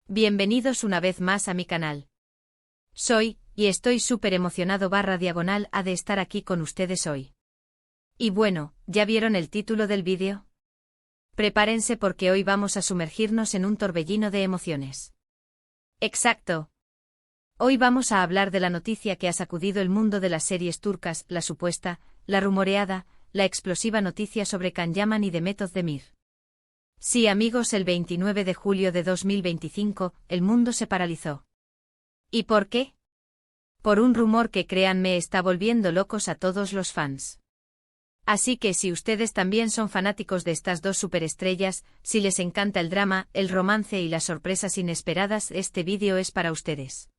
Bienvenidos una vez más a mi canal. Soy, y estoy súper emocionado /diagonal de estar aquí con ustedes hoy. Y bueno, ¿ya vieron el título del vídeo? Prepárense porque hoy vamos a sumergirnos en un torbellino de emociones. Exacto. Hoy vamos a hablar de la noticia que ha sacudido el mundo de las series turcas, la supuesta, la rumoreada, la explosiva noticia sobre Can Yaman y Demet Özdemir. Sí, amigos, el 29 de julio de 2025, el mundo se paralizó. ¿Y por qué? Por un rumor que, créanme, está volviendo locos a todos los fans. Así que si ustedes también son fanáticos de estas dos superestrellas, si les encanta el drama, el romance y las sorpresas inesperadas, este vídeo es para ustedes.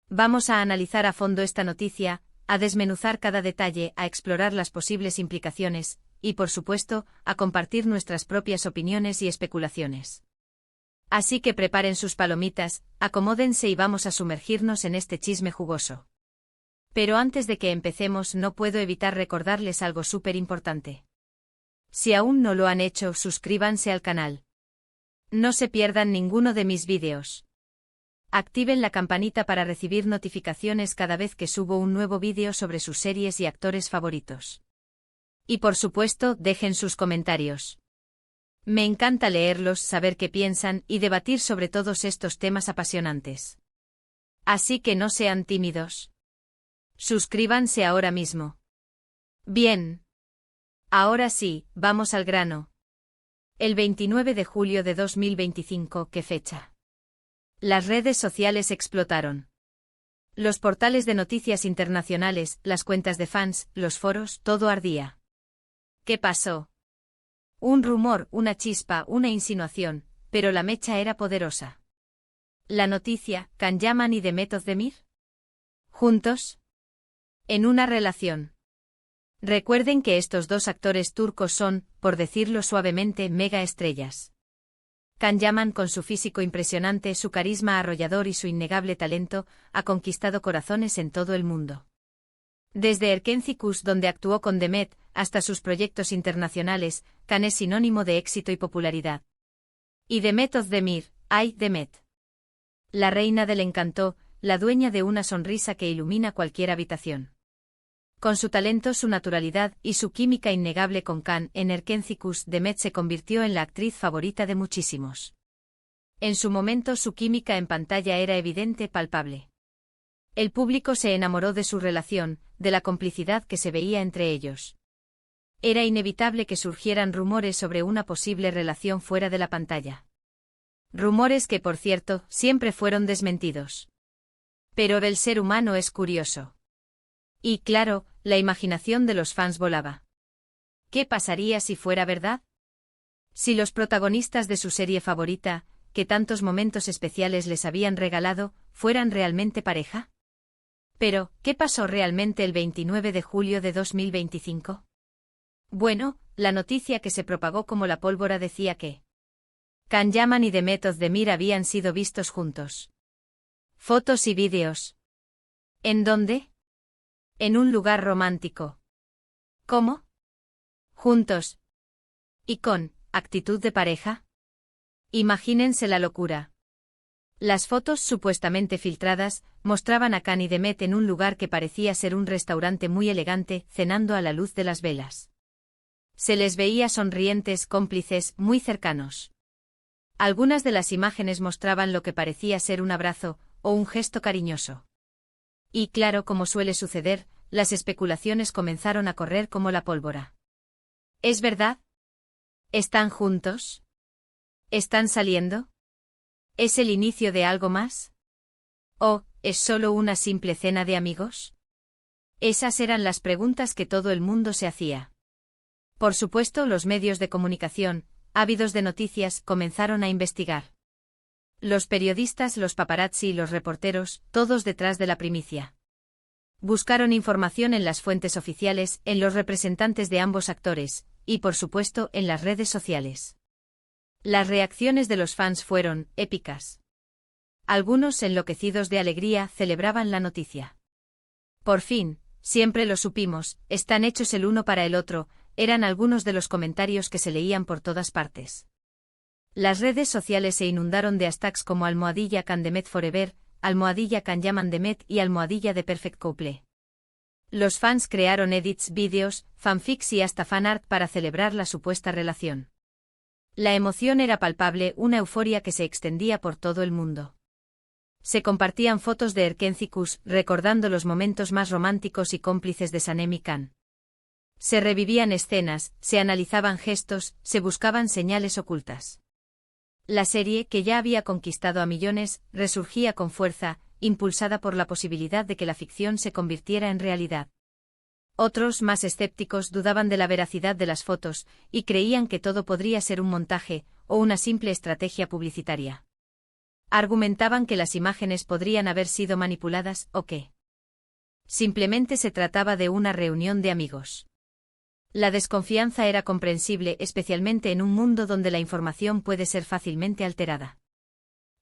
Vamos a analizar a fondo esta noticia, a desmenuzar cada detalle, a explorar las posibles implicaciones, y por supuesto, a compartir nuestras propias opiniones y especulaciones. Así que preparen sus palomitas, acomódense y vamos a sumergirnos en este chisme jugoso. Pero antes de que empecemos no puedo evitar recordarles algo súper importante. Si aún no lo han hecho, suscríbanse al canal. No se pierdan ninguno de mis vídeos. Activen la campanita para recibir notificaciones cada vez que subo un nuevo vídeo sobre sus series y actores favoritos. Y por supuesto, dejen sus comentarios. Me encanta leerlos, saber qué piensan y debatir sobre todos estos temas apasionantes. Así que no sean tímidos. Suscríbanse ahora mismo. Bien. Ahora sí, vamos al grano. El 29 de julio de 2025, ¿qué fecha? Las redes sociales explotaron. Los portales de noticias internacionales, las cuentas de fans, los foros, todo ardía. ¿Qué pasó? Un rumor, una chispa, una insinuación, pero la mecha era poderosa. La noticia, Can Yaman y Demet Özdemir. ¿Juntos? En una relación. Recuerden que estos dos actores turcos son, por decirlo suavemente, mega estrellas. Can Yaman, con su físico impresionante, su carisma arrollador y su innegable talento, ha conquistado corazones en todo el mundo. Desde Erkenci, donde actuó con Demet, hasta sus proyectos internacionales, Can es sinónimo de éxito y popularidad. Y Demet Özdemir, ¡ay, Demet! La reina del encanto, la dueña de una sonrisa que ilumina cualquier habitación. Con su talento, su naturalidad y su química innegable con Can en Erkenci, Demet se convirtió en la actriz favorita de muchísimos. En su momento su química en pantalla era evidente, palpable. El público se enamoró de su relación, de la complicidad que se veía entre ellos. Era inevitable que surgieran rumores sobre una posible relación fuera de la pantalla. Rumores que, por cierto, siempre fueron desmentidos. Pero el ser humano es curioso. Y claro, la imaginación de los fans volaba. ¿Qué pasaría si fuera verdad? Si los protagonistas de su serie favorita, que tantos momentos especiales les habían regalado, fueran realmente pareja. Pero, ¿qué pasó realmente el 29 de julio de 2025? Bueno, la noticia que se propagó como la pólvora decía que Can Yaman y Demet Özdemir habían sido vistos juntos. Fotos y vídeos. ¿En dónde? En un lugar romántico. ¿Cómo? Juntos. ¿Y con actitud de pareja? Imagínense la locura. Las fotos supuestamente filtradas mostraban a Can y Demet en un lugar que parecía ser un restaurante muy elegante, cenando a la luz de las velas. Se les veía sonrientes, cómplices, muy cercanos. Algunas de las imágenes mostraban lo que parecía ser un abrazo o un gesto cariñoso. Y claro, como suele suceder, las especulaciones comenzaron a correr como la pólvora. ¿Es verdad? ¿Están juntos? ¿Están saliendo? ¿Es el inicio de algo más? ¿O es solo una simple cena de amigos? Esas eran las preguntas que todo el mundo se hacía. Por supuesto, los medios de comunicación, ávidos de noticias, comenzaron a investigar. Los periodistas, los paparazzi y los reporteros, todos detrás de la primicia. Buscaron información en las fuentes oficiales, en los representantes de ambos actores, y por supuesto, en las redes sociales. Las reacciones de los fans fueron épicas. Algunos, enloquecidos de alegría, celebraban la noticia. Por fin, siempre lo supimos, están hechos el uno para el otro, eran algunos de los comentarios que se leían por todas partes. Las redes sociales se inundaron de hashtags como @Candemet Forever, @Canyamandemet y @The Perfect Couple. Los fans crearon edits, vídeos, fanfics y hasta fanart para celebrar la supuesta relación. La emoción era palpable, una euforia que se extendía por todo el mundo. Se compartían fotos de Erkencikus, recordando los momentos más románticos y cómplices de Sanem y Can. Se revivían escenas, se analizaban gestos, se buscaban señales ocultas. La serie, que ya había conquistado a millones, resurgía con fuerza, impulsada por la posibilidad de que la ficción se convirtiera en realidad. Otros, más escépticos, dudaban de la veracidad de las fotos, y creían que todo podría ser un montaje, o una simple estrategia publicitaria. Argumentaban que las imágenes podrían haber sido manipuladas, o que simplemente se trataba de una reunión de amigos. La desconfianza era comprensible, especialmente en un mundo donde la información puede ser fácilmente alterada.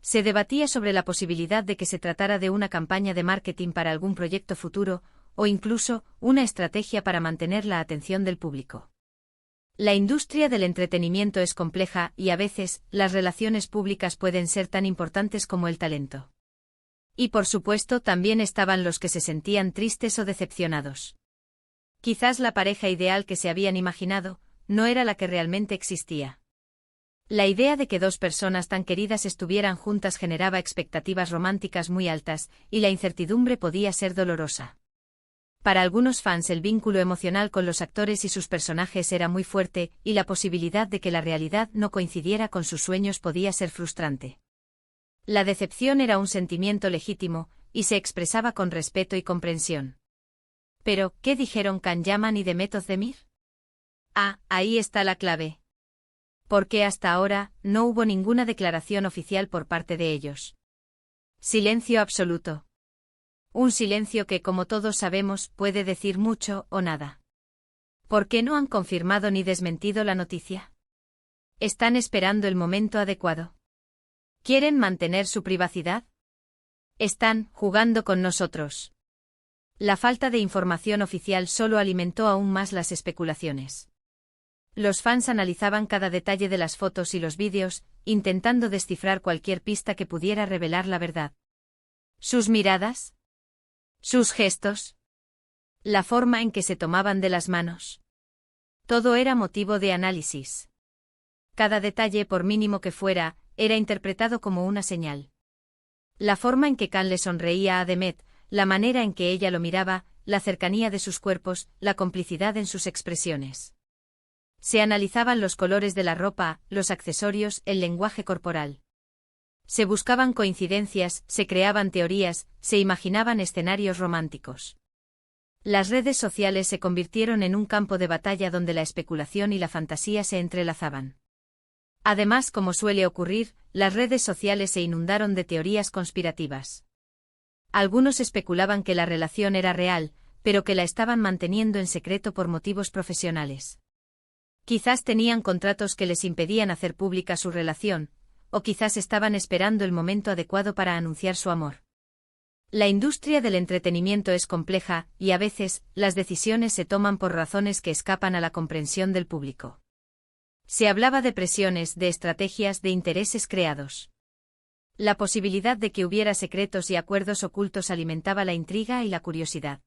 Se debatía sobre la posibilidad de que se tratara de una campaña de marketing para algún proyecto futuro, o incluso, una estrategia para mantener la atención del público. La industria del entretenimiento es compleja y a veces, las relaciones públicas pueden ser tan importantes como el talento. Y por supuesto también estaban los que se sentían tristes o decepcionados. Quizás la pareja ideal que se habían imaginado, no era la que realmente existía. La idea de que dos personas tan queridas estuvieran juntas generaba expectativas románticas muy altas, y la incertidumbre podía ser dolorosa. Para algunos fans el vínculo emocional con los actores y sus personajes era muy fuerte, y la posibilidad de que la realidad no coincidiera con sus sueños podía ser frustrante. La decepción era un sentimiento legítimo, y se expresaba con respeto y comprensión. Pero, ¿qué dijeron Can Yaman y Demet Özdemir? Ahí está la clave. Porque hasta ahora, no hubo ninguna declaración oficial por parte de ellos. Silencio absoluto. Un silencio que, como todos sabemos, puede decir mucho o nada. ¿Por qué no han confirmado ni desmentido la noticia? ¿Están esperando el momento adecuado? ¿Quieren mantener su privacidad? Están jugando con nosotros. La falta de información oficial solo alimentó aún más las especulaciones. Los fans analizaban cada detalle de las fotos y los vídeos, intentando descifrar cualquier pista que pudiera revelar la verdad. ¿Sus miradas? ¿Sus gestos? ¿La forma en que se tomaban de las manos? Todo era motivo de análisis. Cada detalle, por mínimo que fuera, era interpretado como una señal. La forma en que Can le sonreía a Demet, la manera en que ella lo miraba, la cercanía de sus cuerpos, la complicidad en sus expresiones. Se analizaban los colores de la ropa, los accesorios, el lenguaje corporal. Se buscaban coincidencias, se creaban teorías, se imaginaban escenarios románticos. Las redes sociales se convirtieron en un campo de batalla donde la especulación y la fantasía se entrelazaban. Además, como suele ocurrir, las redes sociales se inundaron de teorías conspirativas. Algunos especulaban que la relación era real, pero que la estaban manteniendo en secreto por motivos profesionales. Quizás tenían contratos que les impedían hacer pública su relación, o quizás estaban esperando el momento adecuado para anunciar su amor. La industria del entretenimiento es compleja, y a veces, las decisiones se toman por razones que escapan a la comprensión del público. Se hablaba de presiones, de estrategias, de intereses creados. La posibilidad de que hubiera secretos y acuerdos ocultos alimentaba la intriga y la curiosidad.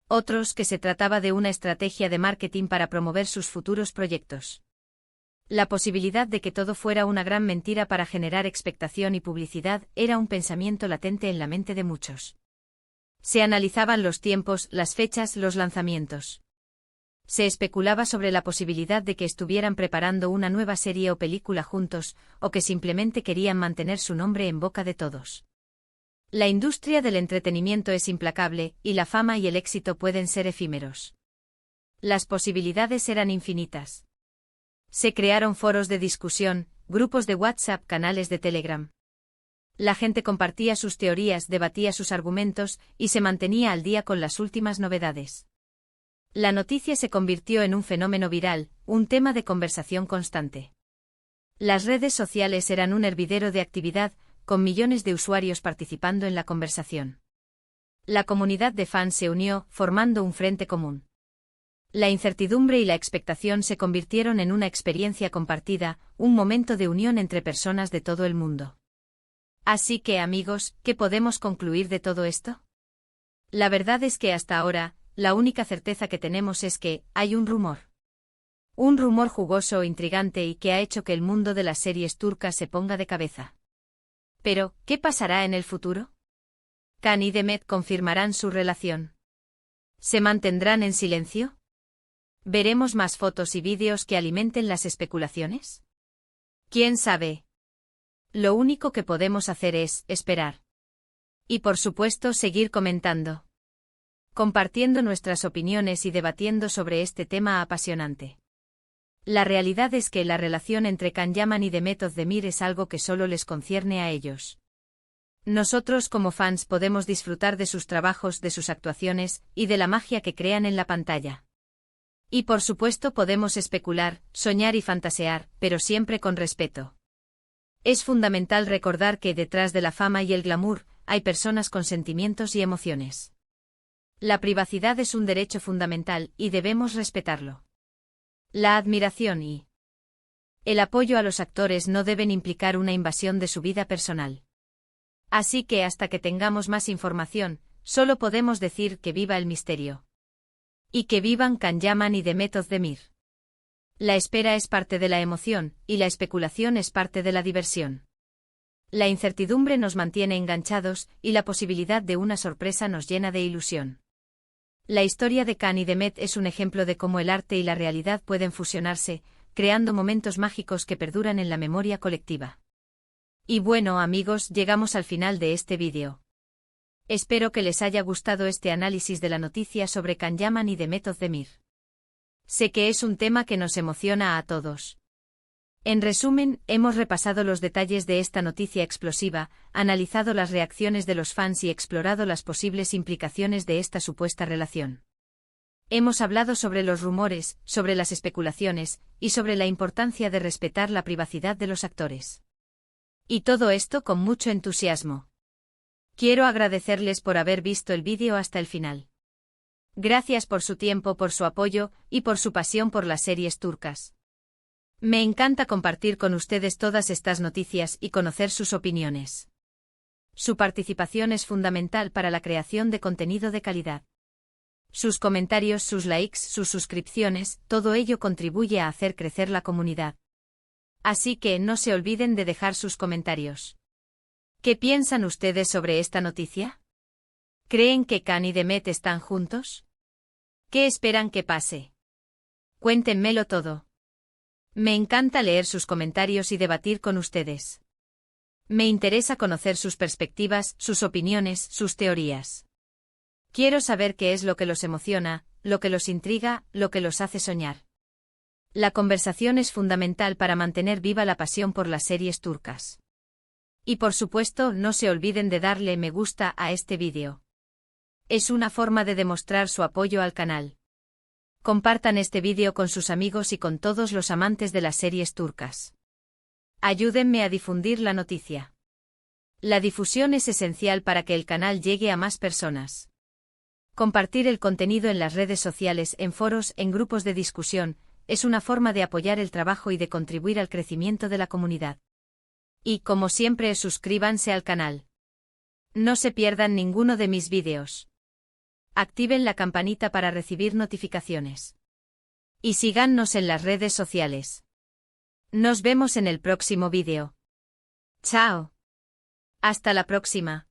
Otros que se trataba de una estrategia de marketing para promover sus futuros proyectos. La posibilidad de que todo fuera una gran mentira para generar expectación y publicidad era un pensamiento latente en la mente de muchos. Se analizaban los tiempos, las fechas, los lanzamientos. Se especulaba sobre la posibilidad de que estuvieran preparando una nueva serie o película juntos, o que simplemente querían mantener su nombre en boca de todos. La industria del entretenimiento es implacable, y la fama y el éxito pueden ser efímeros. Las posibilidades eran infinitas. Se crearon foros de discusión, grupos de WhatsApp, canales de Telegram. La gente compartía sus teorías, debatía sus argumentos, y se mantenía al día con las últimas novedades. La noticia se convirtió en un fenómeno viral, un tema de conversación constante. Las redes sociales eran un hervidero de actividad, con millones de usuarios participando en la conversación. La comunidad de fans se unió, formando un frente común. La incertidumbre y la expectación se convirtieron en una experiencia compartida, un momento de unión entre personas de todo el mundo. Así que, amigos, ¿qué podemos concluir de todo esto? La verdad es que hasta ahora, la única certeza que tenemos es que hay un rumor. Un rumor jugoso e intrigante y que ha hecho que el mundo de las series turcas se ponga de cabeza. Pero, ¿qué pasará en el futuro? ¿Can y Demet confirmarán su relación? ¿Se mantendrán en silencio? ¿Veremos más fotos y vídeos que alimenten las especulaciones? ¿Quién sabe? Lo único que podemos hacer es esperar. Y por supuesto seguir comentando. Compartiendo nuestras opiniones y debatiendo sobre este tema apasionante. La realidad es que la relación entre Can Yaman y Demet Özdemir es algo que solo les concierne a ellos. Nosotros como fans podemos disfrutar de sus trabajos, de sus actuaciones, y de la magia que crean en la pantalla. Y por supuesto podemos especular, soñar y fantasear, pero siempre con respeto. Es fundamental recordar que detrás de la fama y el glamour, hay personas con sentimientos y emociones. La privacidad es un derecho fundamental, y debemos respetarlo. La admiración y el apoyo a los actores no deben implicar una invasión de su vida personal. Así que hasta que tengamos más información, solo podemos decir que viva el misterio. Y que vivan Can Yaman y Demet Özdemir. La espera es parte de la emoción, y la especulación es parte de la diversión. La incertidumbre nos mantiene enganchados, y la posibilidad de una sorpresa nos llena de ilusión. La historia de Can y Demet es un ejemplo de cómo el arte y la realidad pueden fusionarse, creando momentos mágicos que perduran en la memoria colectiva. Y bueno, amigos, llegamos al final de este vídeo. Espero que les haya gustado este análisis de la noticia sobre Can Yaman y Demet Özdemir. Sé que es un tema que nos emociona a todos. En resumen, hemos repasado los detalles de esta noticia explosiva, analizado las reacciones de los fans y explorado las posibles implicaciones de esta supuesta relación. Hemos hablado sobre los rumores, sobre las especulaciones, y sobre la importancia de respetar la privacidad de los actores. Y todo esto con mucho entusiasmo. Quiero agradecerles por haber visto el vídeo hasta el final. Gracias por su tiempo, por su apoyo, y por su pasión por las series turcas. Me encanta compartir con ustedes todas estas noticias y conocer sus opiniones. Su participación es fundamental para la creación de contenido de calidad. Sus comentarios, sus likes, sus suscripciones, todo ello contribuye a hacer crecer la comunidad. Así que no se olviden de dejar sus comentarios. ¿Qué piensan ustedes sobre esta noticia? ¿Creen que Can y Demet están juntos? ¿Qué esperan que pase? Cuéntenmelo todo. Me encanta leer sus comentarios y debatir con ustedes. Me interesa conocer sus perspectivas, sus opiniones, sus teorías. Quiero saber qué es lo que los emociona, lo que los intriga, lo que los hace soñar. La conversación es fundamental para mantener viva la pasión por las series turcas. Y por supuesto, no se olviden de darle me gusta a este vídeo. Es una forma de demostrar su apoyo al canal. Compartan este vídeo con sus amigos y con todos los amantes de las series turcas. Ayúdenme a difundir la noticia. La difusión es esencial para que el canal llegue a más personas. Compartir el contenido en las redes sociales, en foros, en grupos de discusión, es una forma de apoyar el trabajo y de contribuir al crecimiento de la comunidad. Y, como siempre, suscríbanse al canal. No se pierdan ninguno de mis vídeos. Activen la campanita para recibir notificaciones. Y síganos en las redes sociales. Nos vemos en el próximo vídeo. Chao. Hasta la próxima.